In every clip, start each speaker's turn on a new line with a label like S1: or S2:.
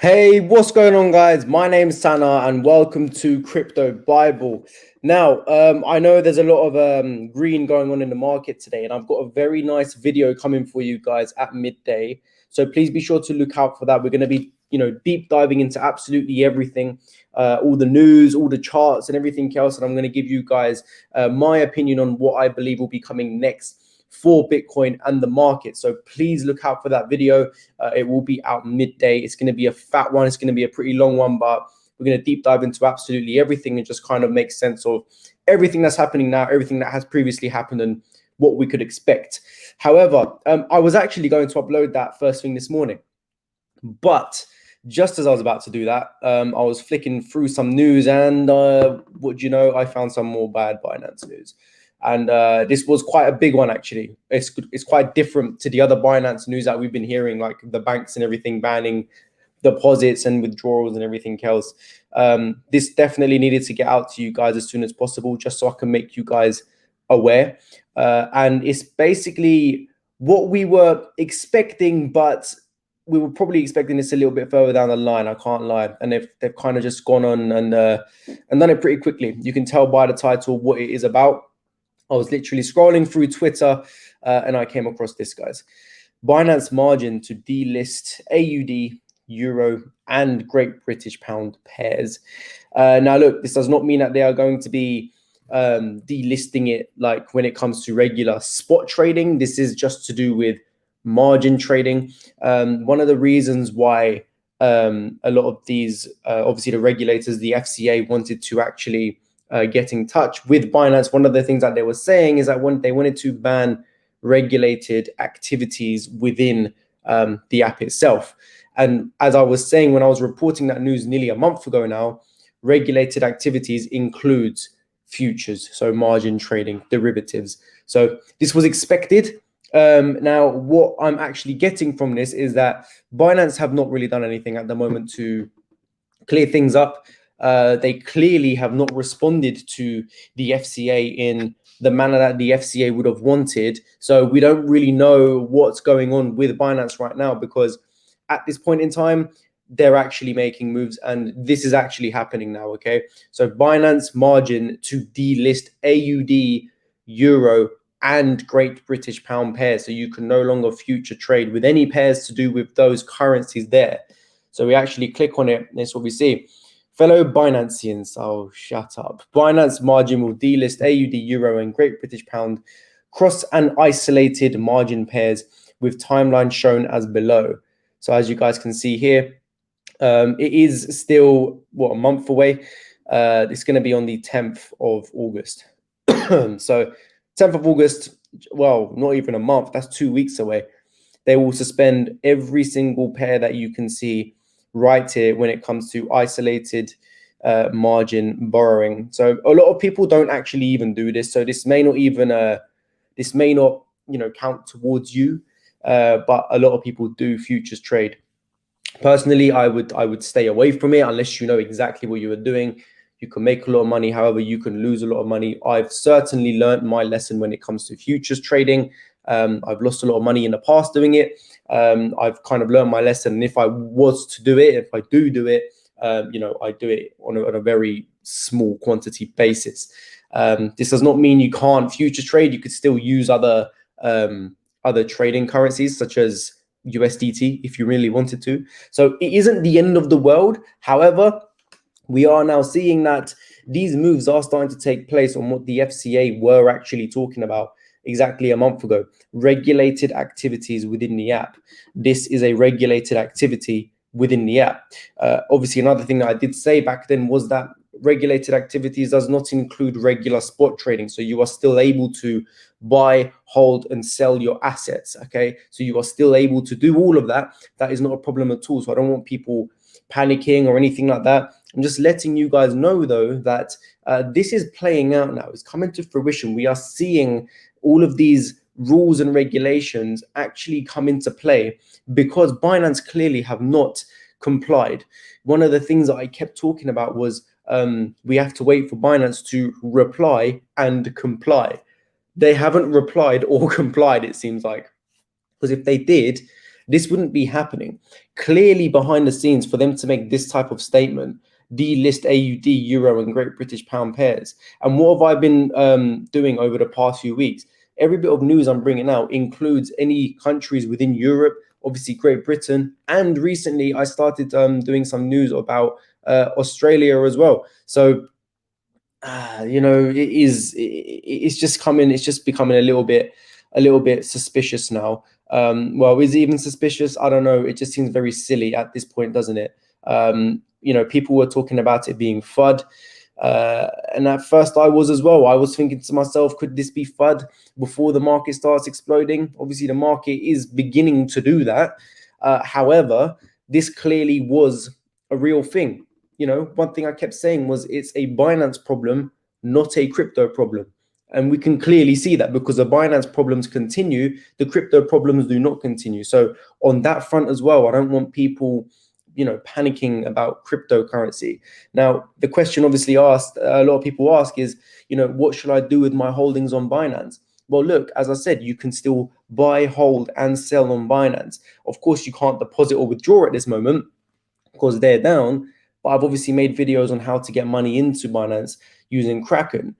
S1: Hey, what's going on, guys? My name's Sana, and welcome to Crypto Bible. Now, I know there's a lot of green going on in the market today, and I've got a very nice video coming for you guys at midday. So please be sure to look out for that. We're going to be, deep diving into absolutely everything, all the news, all the charts, and everything else. And I'm going to give you guys my opinion on what I believe will be coming next for Bitcoin and the market. So please look out for that video. It will be out midday. It's going to be a fat one. It's going to be a pretty long one, but we're going to deep dive into absolutely everything and just kind of make sense of everything that's happening now, everything that has previously happened, and what we could expect. However, I was actually going to upload that first thing this morning, but just as I was about to do that, I was flicking through some news, and what do you know? I found some more bad Binance news. And this was quite a big one, actually. It's quite different to the other Binance news that we've been hearing, like the banks and everything banning deposits and withdrawals and everything else. This definitely needed to get out to you guys as soon as possible, just so I can make you guys aware. And it's basically what we were expecting, but we were probably expecting this a little bit further down the line. I can't lie, and they've kind of just gone on and done it pretty quickly. You can tell by the title what it is about. I was literally scrolling through Twitter and I came across this, guys. Binance margin to delist AUD, Euro, and Great British Pound pairs. Now, look, this does not mean that they are going to be delisting it like when it comes to regular spot trading. This is just to do with margin trading. One of the reasons why a lot of these, obviously the regulators, the FCA wanted to actually get in touch with Binance. One of the things that they were saying is that they wanted to ban regulated activities within the app itself. And as I was saying, when I was reporting that news nearly a month ago now, regulated activities includes futures, so margin trading, derivatives. So this was expected. Now, what I'm actually getting from this is that Binance have not really done anything at the moment to clear things up. They clearly have not responded to the FCA in the manner that the FCA would have wanted. So we don't really know what's going on with Binance right now, because at this point in time, they're actually making moves, and this is actually happening now, okay? So Binance margin to delist AUD, Euro, and Great British Pound pairs. So you can no longer future trade with any pairs to do with those currencies there. So we actually click on it, and that's what we see. Fellow Binanceans, oh, shut up. Binance margin will delist AUD, Euro, and Great British Pound cross and isolated margin pairs with timeline shown as below. So as you guys can see here, it is still, a month away. It's going to be on the 10th of August. So 10th of August, well, not even a month, that's 2 weeks away. They will suspend every single pair that you can see right here when it comes to isolated margin borrowing. So a lot of people don't actually even do this. So this may not even count towards you, but a lot of people do futures trade. Personally, I would stay away from it unless you know exactly what you are doing. You can make a lot of money, however, you can lose a lot of money. I've certainly learned my lesson when it comes to futures trading. I've lost a lot of money in the past doing it. I've kind of learned my lesson. And if I was to do it, if I do it, I do it on a very small quantity basis. This does not mean you can't future trade. You could still use other trading currencies such as USDT if you really wanted to. So it isn't the end of the world. However, we are now seeing that these moves are starting to take place on what the FCA were actually talking about exactly a month ago. Regulated activities within the app. This is a regulated activity within the app. Obviously, another thing that I did say back then was that regulated activities does not include regular spot trading. So you are still able to buy, hold, and sell your assets, okay? So you are still able to do all of that. That is not a problem at all. So I don't want people panicking or anything like that. I'm just letting you guys know, though, that this is playing out now. It's coming to fruition. We are seeing all of these rules and regulations actually come into play because Binance clearly have not complied. One of the things that I kept talking about was we have to wait for Binance to reply and comply. They haven't replied or complied, it seems like, because if they did, this wouldn't be happening. Clearly behind the scenes, for them to make this type of statement, delist AUD, Euro, and Great British Pound pairs. And what have I been doing over the past few weeks? Every bit of news I'm bringing out includes any countries within Europe, obviously Great Britain, and recently I started doing some news about Australia as well. So it's just becoming a little bit suspicious now. Well, is it even suspicious? I don't know. It just seems very silly at this point, doesn't it? People were talking about it being FUD. And at first I was as well. I was thinking to myself, could this be FUD before the market starts exploding? Obviously, the market is beginning to do that. However, this clearly was a real thing. One thing I kept saying was it's a Binance problem, not a crypto problem. And we can clearly see that because the Binance problems continue, the crypto problems do not continue. So on that front as well, I don't want people panicking about cryptocurrency. Now, the question obviously asked, a lot of people ask is, what should I do with my holdings on Binance? Well, look, as I said, you can still buy, hold, and sell on Binance. Of course, you can't deposit or withdraw at this moment because they're down, but I've obviously made videos on how to get money into Binance using Kraken.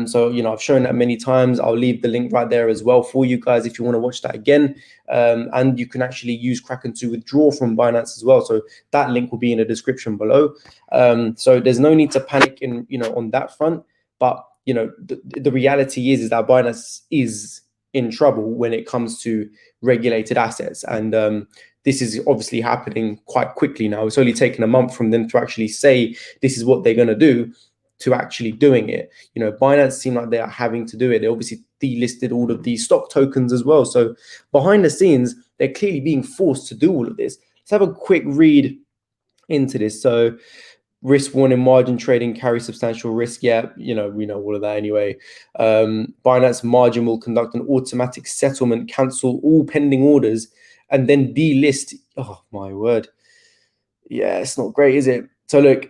S1: So I've shown that many times. I'll leave the link right there as well for you guys if you want to watch that again. And you can actually use Kraken to withdraw from Binance as well. So that link will be in the description below. So there's no need to panic on that front. But the reality is that Binance is in trouble when it comes to regulated assets, and this is obviously happening quite quickly now. It's only taken a month from them to actually say this is what they're going to do to actually doing it. Binance seem like they are having to do it. They obviously delisted all of these stock tokens as well. So behind the scenes, they're clearly being forced to do all of this. Let's have a quick read into this. So risk warning, margin trading carries substantial risk. Yeah, we know all of that anyway. Binance margin will conduct an automatic settlement, cancel all pending orders, and then delist. Oh my word. Yeah, it's not great, is it? So look,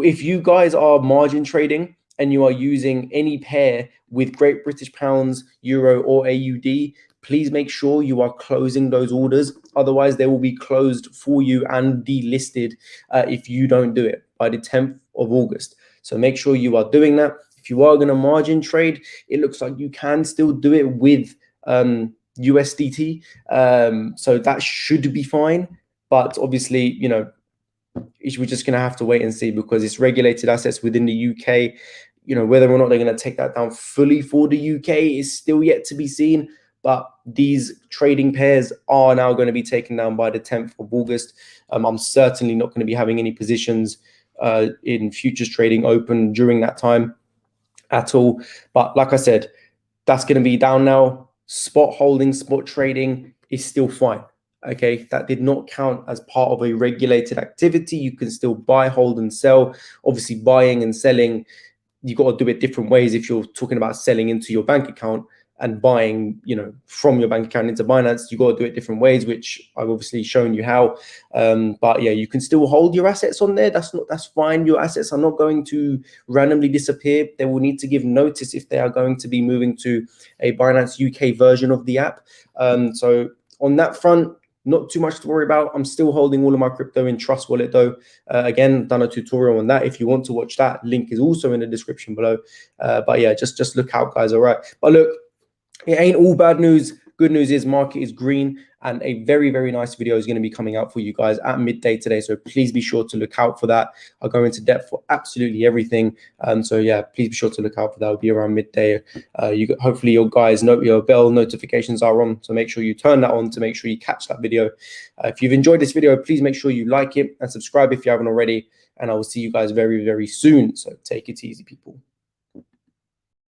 S1: if you guys are margin trading and you are using any pair with Great British Pounds, Euro, or AUD, please make sure you are closing those orders. Otherwise, they will be closed for you and delisted if you don't do it by the 10th of August. So make sure you are doing that. If you are going to margin trade, it looks like you can still do it with USDT. So that should be fine. But obviously, we're just going to have to wait and see because it's regulated assets within the UK. Whether or not they're going to take that down fully for the UK is still yet to be seen. But these trading pairs are now going to be taken down by the 10th of August. I'm certainly not going to be having any positions in futures trading open during that time at all. But like I said, that's going to be down now. Spot holding, spot trading is still fine. Okay, that did not count as part of a regulated activity. You can still buy, hold, and sell. Obviously, buying and selling, you got to do it different ways. If you're talking about selling into your bank account and buying, from your bank account into Binance, you got to do it different ways, which I've obviously shown you how. But yeah, you can still hold your assets on there. That's fine. Your assets are not going to randomly disappear. They will need to give notice if they are going to be moving to a Binance UK version of the app. So on that front, not too much to worry about. I'm still holding all of my crypto in Trust Wallet though. Again, done a tutorial on that. If you want to watch that, link is also in the description below. But yeah, just look out, guys. All right. But look, it ain't all bad news. Good news is market is green, and a very, very nice video is going to be coming out for you guys at midday today. So please be sure to look out for that. I'll go into depth for absolutely everything. So yeah, please be sure to look out for that. It'll be around midday. Hopefully your guys know your bell notifications are on. So make sure you turn that on to make sure you catch that video. If you've enjoyed this video, please make sure you like it and subscribe if you haven't already. And I will see you guys very, very soon. So take it easy, people.